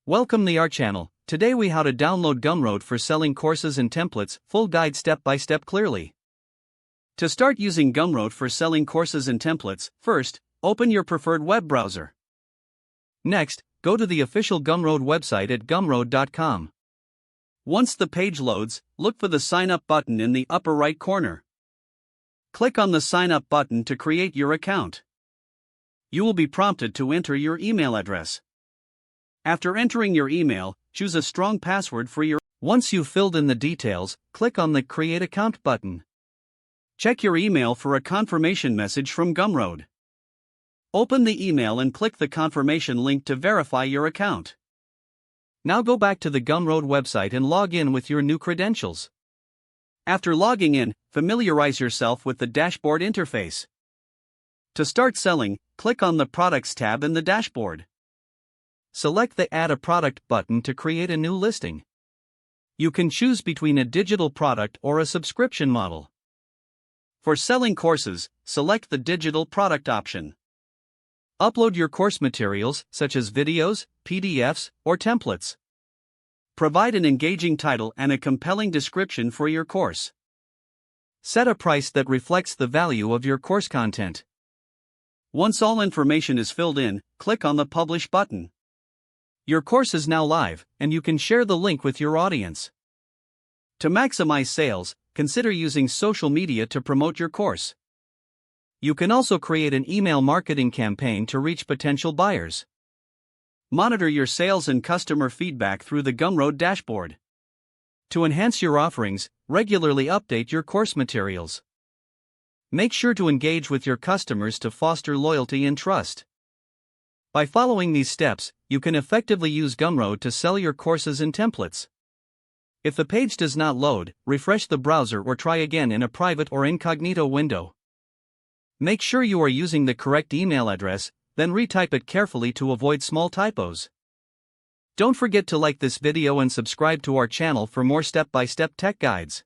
Welcome to our channel. Today we how to download Gumroad for selling courses and templates, full guide step by step clearly. To start using Gumroad for selling courses and templates, first, open your preferred web browser. Next, go to the official Gumroad website at gumroad.com. Once the page loads, look for the sign up button in the upper right corner. Click on the sign up button to create your account. You will be prompted to enter your email address. After entering your email, choose a strong password for your. Once you've filled in the details, click on the Create Account button. Check your email for a confirmation message from Gumroad. Open the email and click the confirmation link to verify your account. Now go back to the Gumroad website and log in with your new credentials. After logging in, familiarize yourself with the dashboard interface. To start selling, click on the Products tab in the dashboard. Select the Add a Product button to create a new listing. You can choose between a digital product or a subscription model. For selling courses, select the digital product option. Upload your course materials, such as videos, PDFs, or templates. Provide an engaging title and a compelling description for your course. Set a price that reflects the value of your course content. Once all information is filled in, click on the Publish button. Your course is now live, and you can share the link with your audience. To maximize sales, consider using social media to promote your course. You can also create an email marketing campaign to reach potential buyers. Monitor your sales and customer feedback through the Gumroad dashboard. To enhance your offerings, regularly update your course materials. Make sure to engage with your customers to foster loyalty and trust. By following these steps, you can effectively use Gumroad to sell your courses and templates. If the page does not load, refresh the browser or try again in a private or incognito window. Make sure you are using the correct email address, then retype it carefully to avoid small typos. Don't forget to like this video and subscribe to our channel for more step-by-step tech guides.